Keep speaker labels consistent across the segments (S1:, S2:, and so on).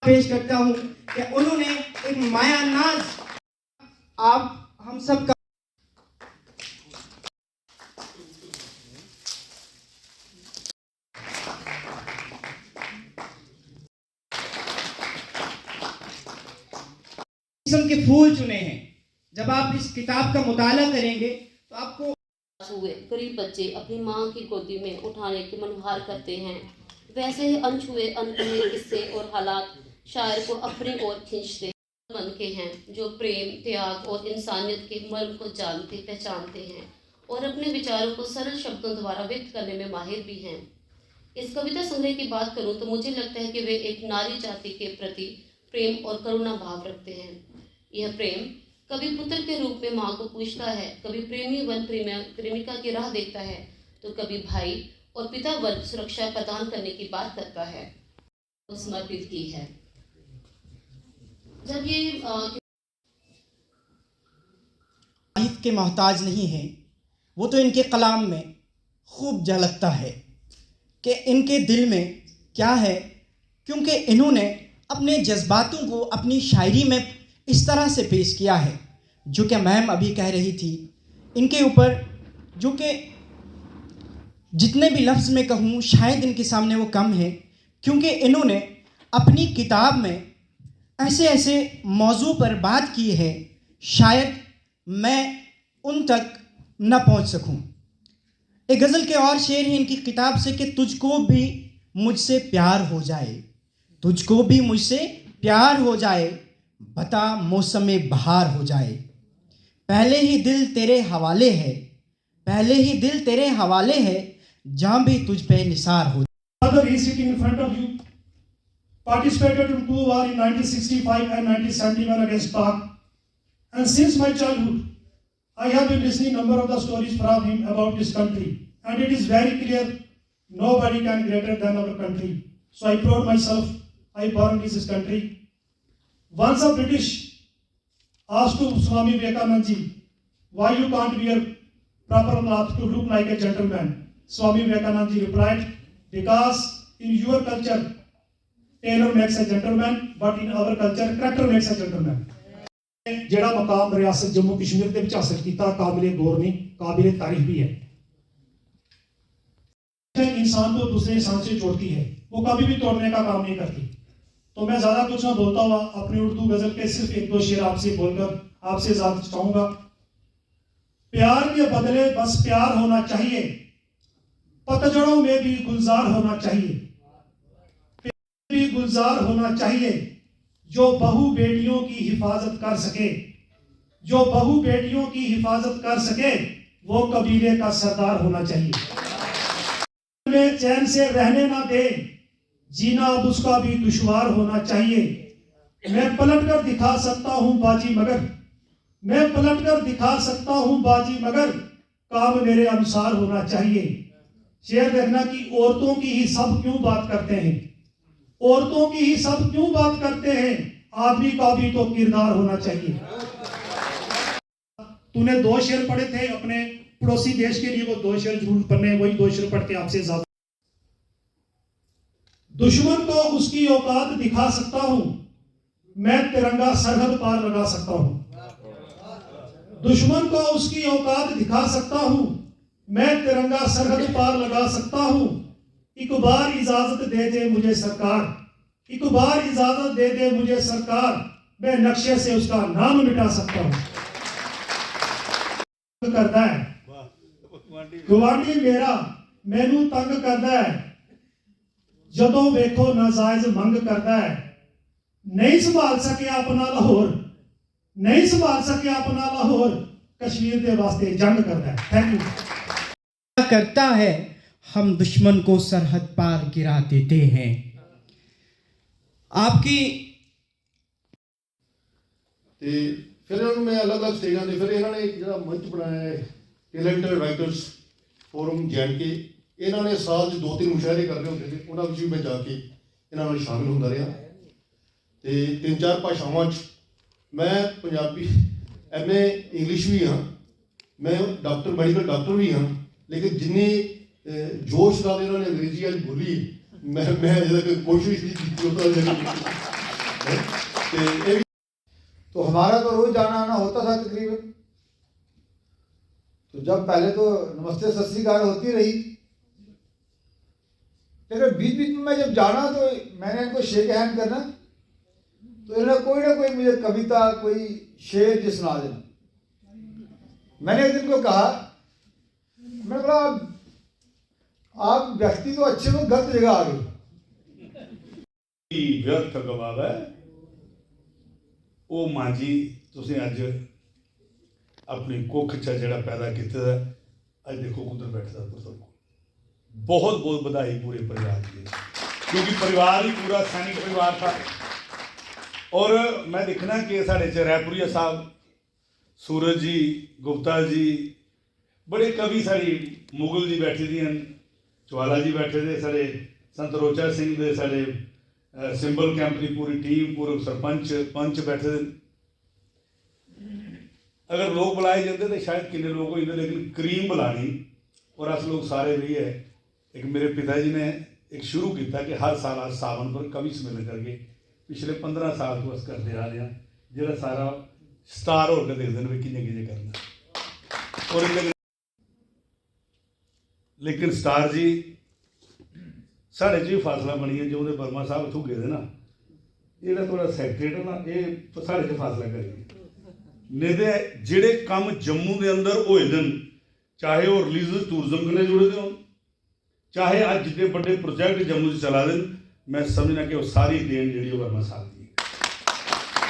S1: पेश करता हूँ कि उन्होंने एक माया नाज आप हम सब का किस्म के फूल चुने हैं। जब आप इस किताब का मुताला करेंगे तो आपको
S2: हुए गरीब बच्चे अपनी माँ की गोदी में उठाने की मनोहार करते हैं, वैसे ही अनछुए अनकहे किस्से और हालात शायर को अपनी ओर खींचते मन के हैं, जो प्रेम, त्याग और इंसानियत के मर्म को जानते पहचानते हैं और अपने विचारों को सरल शब्दों द्वारा व्यक्त करने में माहिर भी हैं। इस कविता संग्रह की बात करूं तो मुझे लगता है कि वे एक नारी जाति के प्रति प्रेम और करुणा भाव रखते हैं। यह प्रेम कभी पुत्र के रूप में माँ को पूछता है, कभी प्रेमी वन प्रेमिका की राह देखता है, तो कभी भाई और पिता वन सुरक्षा प्रदान करने की बात करता है, तो समर्पित की है। जब ये
S1: तारीफ के मोहताज नहीं है, वो तो इनके कलाम में खूब झलकता है कि इनके दिल में क्या है, क्योंकि इन्होंने अपने जज्बातों को अपनी शायरी में इस तरह से पेश किया है, जो कि मैम अभी कह रही थी, इनके ऊपर जो कि जितने भी लफ्ज़ में कहूँ शायद इनके सामने वो कम है, क्योंकि इन्होंने अपनी किताब में ऐसे ऐसे मौजू पर बात की है शायद मैं उन तक न पहुँच सकूँ। एक गज़ल के और शेर हैं इनकी किताब से कि तुझको भी मुझसे प्यार हो जाए, तुझको भी मुझसे प्यार हो जाए, बता मौसम बहार हो जाए, पहले ही दिल तेरे हवाले है, पहले ही दिल तेरे हवाले है, जहाँ भी तुझ पे निसार हो।
S3: Father is sitting in front of you, participated in 2 wars in 1965 and 1971 against Pak, and since my childhood I have been listening number of the stories from him about this country, and it is very clear nobody can greater than our country. So I proud myself I born in this country. Once a British asked to Swami Vivekananda ji, why you can't wear proper cloth to look like a gentleman? Swami Vivekananda ji replied, because in your culture tailor makes a gentleman, but in our culture character makes a gentleman. ਜਿਹੜਾ ਮਕਾਮ ਰਿਆਸਤ ਜੰਮੂ ਕਸ਼ਮੀਰ ਦੇ ਵਿੱਚ ਹਾਸਲ ਕੀਤਾ ਕਾबिल गौर नहीं काबिल तारीफ भी है। इंसान को दूसरे इंसान से जोड़ती है, वो कभी भी तोड़ने का काम नहीं करती। तो मैं ज्यादा कुछ ना बोलता हुआ अपनी उर्दू गजल के सिर्फ 1-2 शेर आपसे बोलकर आपसे इजाजत चाहूंगा। प्यार के बदले बस प्यार होना चाहिए, पतझड़ों में भी गुलजार होना चाहिए, भी गुलजार होना चाहिए, जो बहू बेटियों की हिफाजत कर सके, जो बहू बेटियों की हिफाजत कर सके, वो कबीले का सरदार होना चाहिए। में चैन से रहने ना दे, जीना अब उसका भी दुश्वार होना चाहिए। मैं पलट कर दिखा सकता हूं बाजी मगर, मैं पलट कर दिखा सकता हूं बाजी मगर, काम मेरे अनुसार होना चाहिए। शेर देखना कि औरतों की ही सब क्यों बात करते हैं, औरतों की ही सब क्यों बात करते हैं, आदमी का भी तो किरदार होना चाहिए। तूने 2 शेर पढ़े थे अपने पड़ोसी देश के लिए, वो 2 शेर जरूर पढ़ने, वही 2 शेर पढ़ के आपसे ज्यादा। दुश्मन को उसकी औकात दिखा सकता हूं, मैं तिरंगा सरहद पार लगा सकता हूं। दुश्मन को उसकी औकात दिखा सकता हूं, मैं तिरंगा सरहद पार लगा सकता हूं। एक बार इजाजत दे दे मुझे सरकार, एक बार इजाजत दे दे मुझे सरकार, मैं नक्शे से उसका नाम मिटा सकता हूं। करता है गवांडी मेरा मैनू तंग करता है, जदों वेखो नाजायज मंग करता है, नहीं संभाल सके अपना लाहौर, नहीं संभाल सके अपना लाहौर, कश्मीर के वास्ते जंग करता है। Thank you.
S1: करता है हम दुश्मन को सरहद पार गिरा देते हैं। आपकी
S4: ਤੇ ਫਿਰ ਇਹਨਾਂ ਨੂੰ ਮੈਂ ਅਲੱਗ-ਅਲੱਗ ਸਟੇਜਾਂ ਦੇ ਫਿਰ ਇਹਨਾਂ ਨੇ ਇੱਕ ਜਿਹੜਾ ਮੰਚ ਬਣਾਇਆ ਹੈ ਟੈਲੈਂਟਡ ਰਾਈਟਰਸ ਫੋਰਮ ਕੇ, ਇਹਨਾਂ ਨੇ ਸਾਲ 'ਚ 2-3 ਮੁਸ਼ਾਇਰੇ ਕਰਦੇ ਹੁੰਦੇ ਸੀ, ਉਹਨਾਂ ਵਿੱਚ ਵੀ ਮੈਂ ਜਾ ਕੇ ਇਹਨਾਂ ਨਾਲ ਸ਼ਾਮਿਲ ਹੁੰਦਾ ਰਿਹਾ ਤੇ 3-4 ਭਾਸ਼ਾਵਾਂ 'ਚ ਮੈਂ ਪੰਜਾਬੀ MA ਇੰਗਲਿਸ਼ ਵੀ ਹਾਂ, ਮੈਂ ਡਾਕਟਰ ਮੈਡੀਕਲ ਡਾਕਟਰ ਵੀ ਹਾਂ, ਲੇਕਿਨ ਜਿੰਨੀ जोश ਨਾਲ ਇਹਨਾਂ ਨੇ ਅੰਗਰੇਜ਼ੀ ਵਾਲੀ ਬੋਲੀ ਮੈਂ ਅਜੇ ਤੱਕ ਕੋਸ਼ਿਸ਼ ਨਹੀਂ ਕੀਤੀ। ते
S5: तो हमारा तो रोज जाना आना होता था तकरीबन। तो जब पहले तो नमस्ते सत श्री अकाल होती रही, लेकिन बीच बीच में मैं जब जाना तो मैंने इनको शेक हैंड करना, तो इन्होंने कोई ना कोई मुझे कविता, कोई शेर जी सुना देना। मैंने एक दिन को कहा, मैं बोला आप व्यक्ति तो अच्छे हो, गलत जगह आ गए।
S6: व्यर्थ गवावे ਉਹ ਮਾਂ ਜੀ ਤੁਸੀਂ ਅੱਜ ਆਪਣੀ ਕੁੱਖ 'ਚ ਜਿਹੜਾ ਪੈਦਾ ਕੀਤਾ ਹੈ, ਅੱਜ देखो कुदर बैठता पुत्र को बहुत बहुत बधाई पूरे परिवार की, क्योंकि परिवार ही पूरा सैनिक परिवार था। और मैं देखना कि साढ़े च रायपुरिया साहब, सूरज जी, गुप्ता जी, बड़े कवि साड़ी मुगल जी बैठे दी हैं, ज्वाला जी बैठे थे, साढ़े संत रोचा सिंह दे, साढ़े सिंबल कैंप की पूरी टीम, पूरे सरपंच पंच बैठे थे। अगर लोग बुलाए जाते तो शायद किन्ने लोग हो जाते, लेकिन करीम बुलानी। और अस लोग सारे भी है, एक मेरे पिताजी ने एक शुरू किया कि हर साल अस सावन पर कवि सम्मेलन करके पिछले 15 साल तो अस करते आ रहे हैं, जो सारा स्टार होकर देखते हैं भी किन्ने किन्ने करना। और लेकिन स्टार जी साढ़े च भी फासला बनी है, जो उन्हें वर्मा साहब इतों गए ना, ये थोड़ा सैकटरेट ना, ये साढ़े च फासला करिए। नहीं तो जेडे काम जम्मू के अंदर होए दिन, चाहे वो रिलीजियस टूरिज्म कन्नै जुड़े दे हो, चाहे अज जितने बड़े प्रोजैक्ट जम्मू से चला देन, मैं समझना कि वो सारी देन जी वर्मा साहब की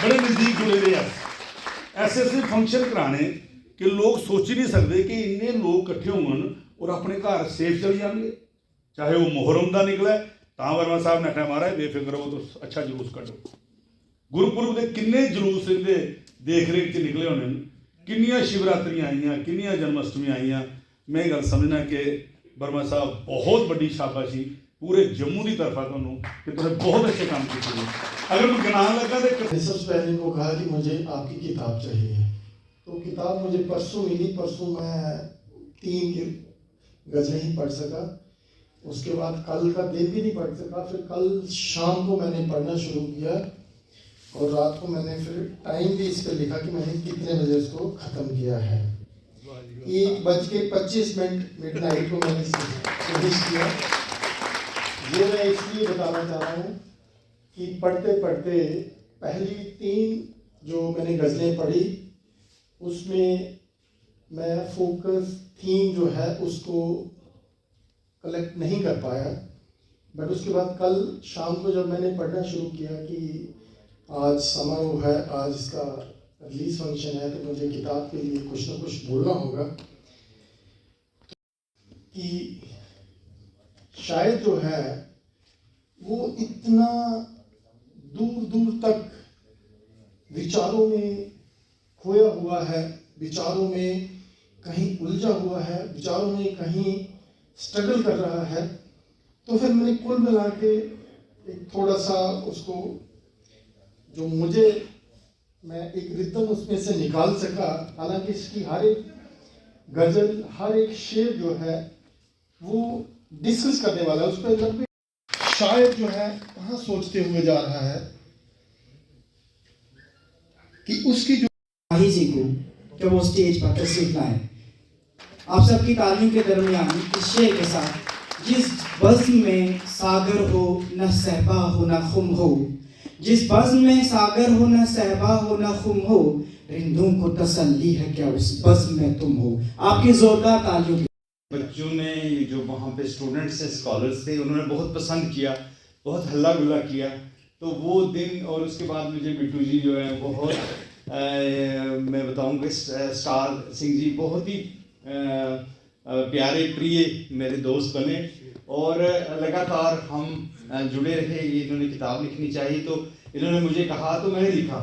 S6: बड़े नज़दीक जुड़े दे। ऐसे फंक्शन कराने कि लोग सोच ही नहीं सकते कि इन्ने लोग इकट्ठे होवन और अपने घर सेफ चले जाएंगे। चाहे वो मुहर्रम का निकले, तो वर्मा साहब ने आख्या महाराज बेफिक्र हो, तो अच्छा जुलूस कड्डो। गुरपुरब के किन्ने जुलूस इनके देख रेख च निकले होने, किन्नियां शिवरात्रियां आईयां, किन्नियां जन्माष्टमी आईयां। मैं गल समझना कि वर्मा साहब बहुत बड़ी शाबाशी पूरे जम्मू की तरफा तुहानूं कि तुसीं बहुत अच्छे काम किए। अगर मैं गिनान लगा तो
S7: सबसे पहले इनको कहा कि मुझे आपकी किताब चाहिए, तो किताब मुझे परसों मिली। परसों मैं 3 गज़लें ही पढ़ सका, उसके बाद कल का दिन भी नहीं पढ़ सका। फिर कल शाम को मैंने पढ़ना शुरू किया और रात को मैंने फिर टाइम भी इस पर लिखा कि मैंने कितने बजे उसको ख़त्म किया है। 1:25 मिडनाइट को मैंने फिनिश किया। ये मैं इसलिए बताना चाह रहा हूँ कि पढ़ते पढ़ते पहली 3 जो मैंने गज़लें पढ़ी, उसमें मैं फोकस थीम जो है उसको कलेक्ट नहीं कर पाया। बट उसके बाद कल शाम को जब मैंने पढ़ना शुरू किया कि आज समारोह है, आज इसका रिलीज फंक्शन है, तो मुझे किताब के लिए कुछ ना कुछ बोलना होगा। कि शायद जो है वो इतना दूर दूर तक विचारों में खोया हुआ है, विचारों में कहीं उलझा हुआ है, विचारों में कहीं स्ट्रगल कर रहा है। तो फिर मैंने कुल मिला के एक थोड़ा सा उसको जो मुझे मैं एक रिदम उसमें से निकाल सका। हालांकि इसकी हर एक गज़ल, हर एक शेर जो है वो डिस्कस करने वाला है, उस पर शायद जो है कहाँ सोचते हुए जा रहा है कि उसकी जो
S1: जी को जब वो स्टेज पर तशरीफ लाए, आप सबकी तालियों के दरमियान इस शेर के साथ, जिस बज़्म में सागर हो न सहबा हो न खुम हो, जिस बज़्म में सागर हो न सहबा हो न खुम हो, रिंदों को तसल्ली है क्या उस बज़्म में तुम हो। आपकी जोरदार तालियों।
S8: बच्चों ने जो वहाँ पे स्टूडेंट्स थे, स्कॉलर्स थे, उन्होंने बहुत पसंद किया, बहुत हल्ला गुल्ला किया। तो वो दिन और उसके बाद मुझे बिट्टू जी जो है बहुत मैं बताऊँगा स्टार सिंह जी बहुत ही प्यारे प्रिय मेरे दोस्त बने और लगातार हम जुड़े रहे। ये इन्होंने किताब लिखनी चाहिए तो इन्होंने मुझे कहा तो मैंने लिखा।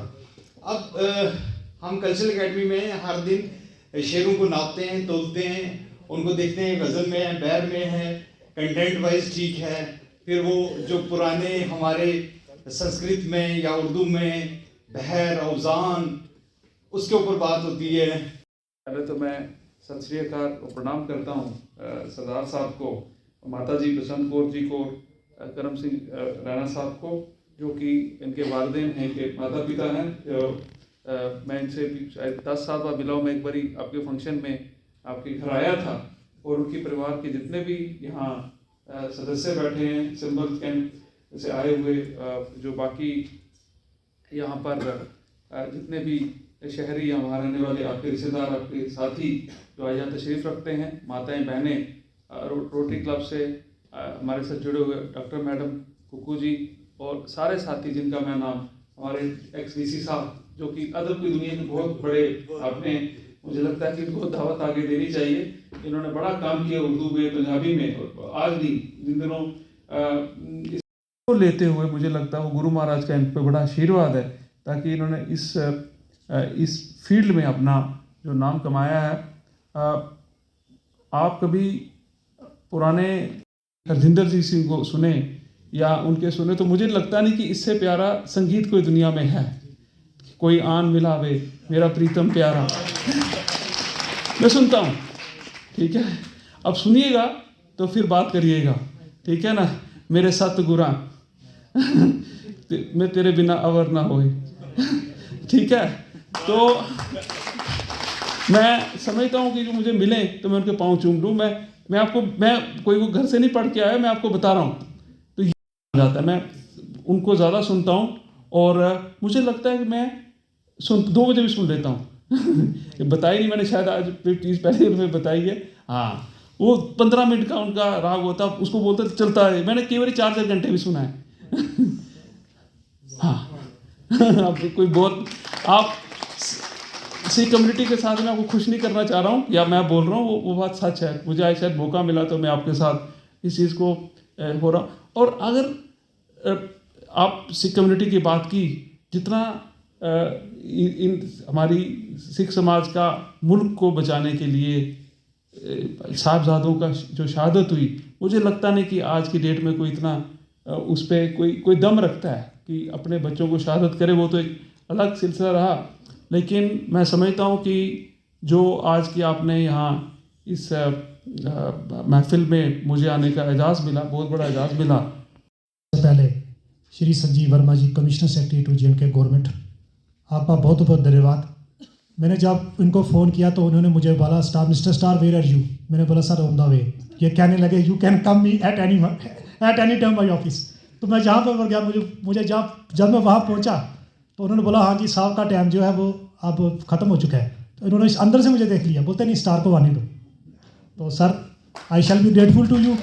S8: अब हम कल्चरल एकेडमी में हर दिन शेरों को नापते हैं, तोलते हैं, उनको देखते हैं गज़ल में है, बैर में है, कंटेंट वाइज ठीक है। फिर वो जो पुराने हमारे संस्कृत में या उर्दू में बहर औज़ान उसके ऊपर बात होती है।
S9: पहले तो मैं सत श्री अकाल और प्रणाम करता हूँ सरदार साहब को, माता जी बसंत कौर जी को, करम सिंह राणा साहब को जो कि इनके वालिदैन हैं, इनके माता पिता हैं। मैं इनसे भी शायद 10 साल बाद मिला हूँ। मैं एक बारी आपके फंक्शन में आपके घर आया था और उनके परिवार के जितने भी यहाँ सदस्य बैठे हैं सिंबल कैंप से आए हुए, जो बाकी यहाँ पर जितने भी शहरी या वहाँ रहने वाले आपके रिश्तेदार, आपके साथी जो आज यहाँ तशरीफ़ रखते हैं, माताएं बहनें, रोटरी क्लब से हमारे साथ जुड़े हुए डॉक्टर मैडम, कुकू जी और सारे साथी जिनका मैं नाम, हमारे एक्स डीसी साहब जो कि अदब की दुनिया के बहुत बड़े, आपने मुझे लगता है कि इनको दावत आगे देनी चाहिए। इन्होंने बड़ा काम किया उर्दू में, पंजाबी में, और आज भी जिन दिनों इसको लेते हुए मुझे लगता है वो गुरु महाराज का इन पर बड़ा आशीर्वाद है, ताकि इन्होंने इस फील्ड में अपना जो नाम कमाया है। आप कभी पुराने हरजिंदर जी सिंह को सुने या उनके सुने तो मुझे लगता नहीं कि इससे प्यारा संगीत कोई दुनिया में है। कोई आन मिलावे मेरा प्रीतम प्यारा, मैं सुनता हूँ, ठीक है। अब सुनिएगा तो फिर बात करिएगा, ठीक है ना। मेरे सतगुरा मैं तेरे बिना अवर ना होए, ठीक है। तो मैं समझता हूँ कि जो मुझे मिले तो मैं उनके पाँव चूम लूँ। मैं कोई वो घर से नहीं पढ़ के आया, मैं आपको बता रहा हूँ। तो ये जाता है, मैं उनको ज़्यादा सुनता हूँ और मुझे लगता है कि मैं 2 बजे भी सुन लेता हूँ। बताई नहीं मैंने, शायद आज 50 पहले उन्हें बताई है। हाँ, वो 15 मिनट का उनका राग होता, उसको बोलते चलता है। मैंने कई बार 4-4 घंटे भी सुना है। हाँ आप कोई बहुत आप सिख कम्युनिटी के साथ मैं आपको खुश नहीं करना चाह रहा हूँ, या मैं बोल रहा हूँ वो बात सच है। मुझे आज शायद मौका मिला तो मैं आपके साथ इस चीज़ को हो रहा हूँ। और अगर आप सिख कम्युनिटी की बात की, जितना इन हमारी सिख समाज का मुल्क को बचाने के लिए साहबजादों का जो शहादत हुई, मुझे लगता नहीं कि आज की डेट में कोई इतना उस पर कोई दम रखता है कि अपने बच्चों को शहादत करे। वो तो एक अलग सिलसिला रहा, लेकिन मैं समझता हूँ कि जो आज की आपने यहाँ इस महफिल में मुझे आने का एजाज़ मिला, बहुत बड़ा एजाज़ मिला।
S10: पहले Shri Sanjeev Verma ji, commissioner secretary to J&K government, आपका बहुत बहुत धन्यवाद। मैंने जब इनको फ़ोन किया तो उन्होंने मुझे बोला mister Star where are you. मैंने बोला सर ऑन द वे। ये कहने लगे you can come me at any time my office. तो मैं जहाँ पर गया, मुझे जब मैं वहाँ पहुँचा तो उन्होंने बोला हाँ जी साहब का टाइम जो है वो अब ख़त्म हो चुका है। तो इन्होंने अंदर से मुझे देख लिया, बोलते नहीं स्टार को आने दो। तो sir I shall be grateful to you.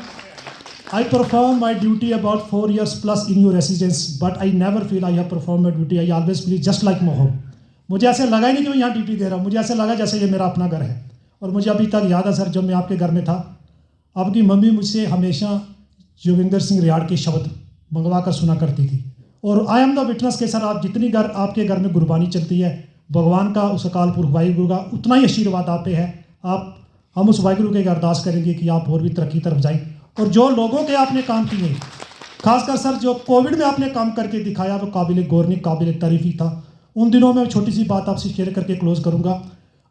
S10: I perform my duty about 4 years plus in your residence, but I never feel I have performed my duty. I always feel just like my home. मुझे ऐसे लगा ही नहीं कि मैं यहाँ duty दे रहा हूँ, मुझे ऐसे लगा जैसे ये मेरा अपना घर है। और मुझे अभी तक याद है सर, जब मैं आपके घर में था, आपकी मम्मी मुझसे हमेशा जोगिंदर सिंह रियाड़ के शब्द मंगवा कर सुना करती थी। और आई एम द विटनेस के सर, आप जितनी आपके घर में गुरबानी चलती है, भगवान का उस अकाल पुरख वाहिगुरु का उतना ही आशीर्वाद आप पे है। हम उस वाहिगुरु के अरदास करेंगे कि आप और भी तरक्की तरफ जाएँ। और जो लोगों के आपने काम किए, खासकर सर जो कोविड में आपने काम करके दिखाया, वो काबिल गौर नहीं, काबिल तारीफ़ी था। उन दिनों में छोटी सी बात आपसे शेयर करके क्लोज़ करूँगा।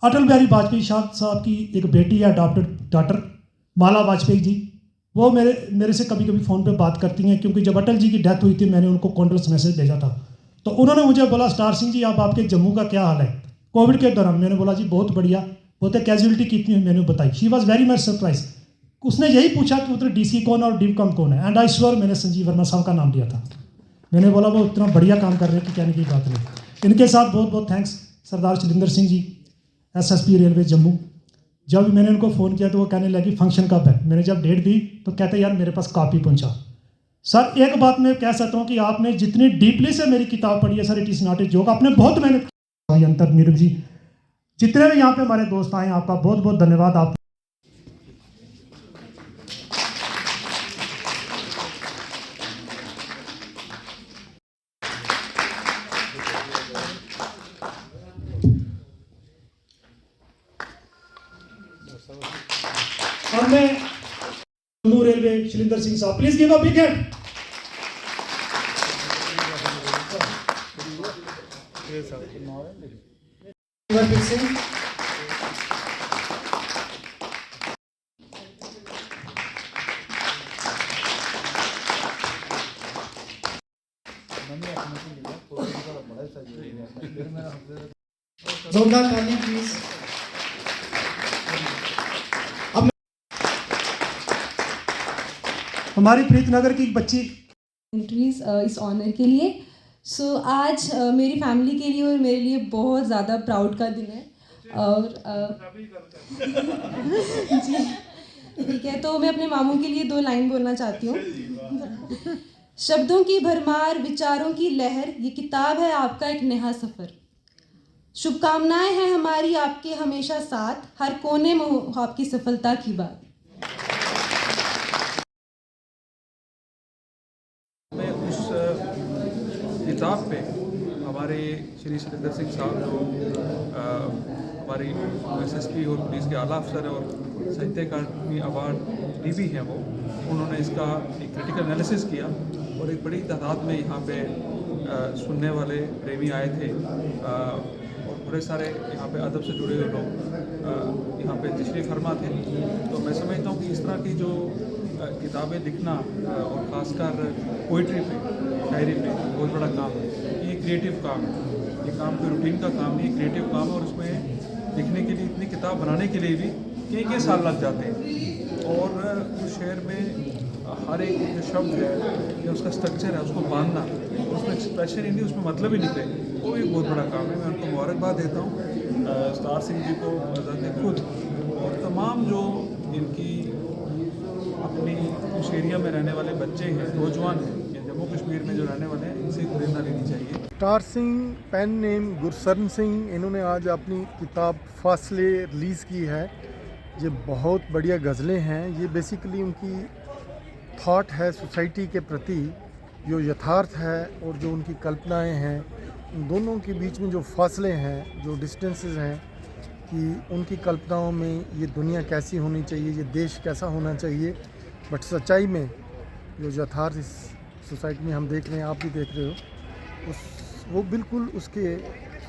S10: अटल बिहारी वाजपेयी साहब की एक बेटी है, अडॉप्टेड डॉटर माला वाजपेयी जी, वो मेरे से कभी कभी फ़ोन पे बात करती हैं, क्योंकि जब अटल जी की डेथ हुई थी मैंने उनको कॉन्डोलेंस मैसेज भेजा था। तो उन्होंने मुझे बोला स्टार सिंह जी अब आपके जम्मू का क्या हाल है कोविड के दौरान। मैंने बोला जी बहुत बढ़िया। बोलते कैजुअलिटी कितनी है, मैंने बताई। She was very much surprise. उसने यही पूछा कि उधर डीसी कौन और डिवकम कौन है। एंड आई श्योर मैंने संजीव वर्मा साहब का नाम लिया था। मैंने बोला वो इतना बढ़िया काम कर रहे हैं कि कहने की बात नहीं। इनके साथ बहुत बहुत थैंक्स सरदार शैलेंद्र सिंह जी, SSP रेलवे जम्मू। जब मैंने उनको फ़ोन किया तो वो कहने लगी फंक्शन कब है। मैंने जब डेट दी तो कहते यार मेरे पास कॉपी पहुंचा। सर एक बात मैं कह सकता हूँ कि आपने जितनी डीपली से मेरी किताब पढ़ी है sir, it is not a joke. आपने बहुत मेहनत की। अंतर नीरव जी, जितने भी यहाँ पे हमारे दोस्त आए, आपका बहुत बहुत धन्यवाद। आप हमने जम्मू रेलवे शैलेंद्र सिंह साहब, please give a big hand.
S1: जोरदार तालियां प्लीज। अब
S10: हमारी प्रीतनगर की बच्ची
S11: एंट्रीज इस ऑनर के लिए। सो आज मेरी फैमिली के लिए और मेरे लिए बहुत ज़्यादा प्राउड का दिन है। और जी ठीक है, तो मैं अपने मामू के लिए 2 लाइन बोलना चाहती हूँ। शब्दों की भरमार, विचारों की लहर, ये किताब है आपका एक नया सफ़र। शुभकामनाएं हैं हमारी आपके हमेशा साथ, हर कोने में हो आपकी सफलता की बात।
S9: मैं उस किताब पे हमारे श्री सतेंद्र सिंह साहब जो हमारी SSP और पुलिस के आला अफसर और साहित्य अकादमी अवार्ड DB हैं, वो उन्होंने इसका एक क्रिटिकल एनालिसिस किया और एक बड़ी तादाद में यहाँ पे सुनने वाले प्रेमी आए थे और बड़े सारे यहाँ पे अदब से जुड़े हुए लोग यहाँ पे तशरीफ़ फरमा थे। तो मैं समझता हूँ कि इस तरह की जो किताबें लिखना और ख़ासकर पोइट्री पे, शायरी पे बहुत बड़ा काम है। ये क्रिएटिव काम है, ये काम कोई रूटीन का काम नहीं, क्रिएटिव काम है। और उसमें लिखने के लिए, इतनी किताब बनाने के लिए भी कई साल लग जाते हैं। और उस शेर में हर एक जो शब्द है या उसका स्ट्रक्चर है, उसको बांधना, उसमें एक्सप्रेशन ही नहीं, उसमें मतलब ही निकले, वो भी बहुत बड़ा काम है। मैं उनको मुबारकबाद देता हूँ, स्टार सिंह जी को, आज़ाद खुद और तमाम जो इनकी अपनी उस एरिया में रहने वाले बच्चे हैं, नौजवान हैं, या जम्मू कश्मीर में जो रहने वाले हैं, इनसे प्रेरणा लेनी चाहिए।
S7: Star Singh, pen name Gursharan Singh, इन्होंने आज अपनी किताब फासले रिलीज़ की है। ये बहुत बढ़िया गज़लें हैं। ये बेसिकली उनकी थॉट है सोसाइटी के प्रति, जो यथार्थ है और जो उनकी कल्पनाएं हैं, उन दोनों के बीच में जो फासले हैं, जो डिस्टेंसेस हैं, कि उनकी कल्पनाओं में ये दुनिया कैसी होनी चाहिए, ये देश कैसा होना चाहिए, बट सच्चाई में जो यथार्थ इस सोसाइटी में हम देख रहे हैं, आप भी देख रहे हो, वो बिल्कुल उसके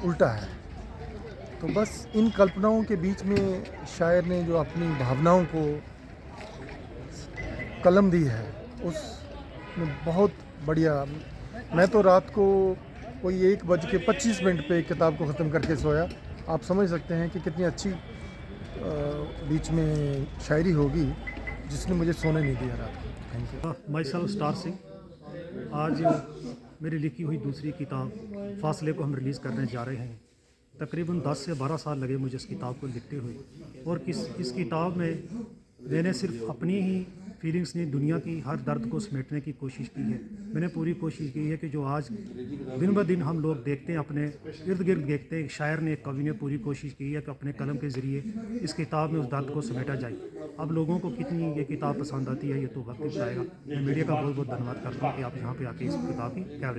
S7: उल्टा है। तो बस इन कल्पनाओं के बीच में शायर ने जो अपनी भावनाओं को कलम दी है, उसमें बहुत बढ़िया। मैं तो रात को कोई 1:25 पे किताब को ख़त्म करके सोया। आप समझ सकते हैं कि कितनी अच्छी बीच में शायरी होगी जिसने मुझे सोने नहीं दिया रात को। Thank you.
S10: My self star Singh, आज मेरी लिखी हुई दूसरी किताब फासले को हम रिलीज़ करने जा रहे हैं। तकरीबन 10 से 12 साल लगे मुझे इस किताब को लिखते हुए, और इस किताब में मैंने सिर्फ अपनी ही फीलिंग्स नहीं, दुनिया की हर दर्द को समेटने की कोशिश की है। मैंने पूरी कोशिश की है कि जो आज दिन ब दिन हम लोग देखते हैं, अपने इर्द गिर्द देखते हैं, शायर ने, कवि ने पूरी कोशिश की है कि अपने कलम के ज़रिए इस किताब में उस दर्द को समेटा जाए। अब लोगों को कितनी ये किताब पसंद आती है, ये तो वक्त बताएगा। मैं मीडिया का बहुत बहुत धन्यवाद करता हूँ कि आप यहाँ पे आके इस किताब की कवरेज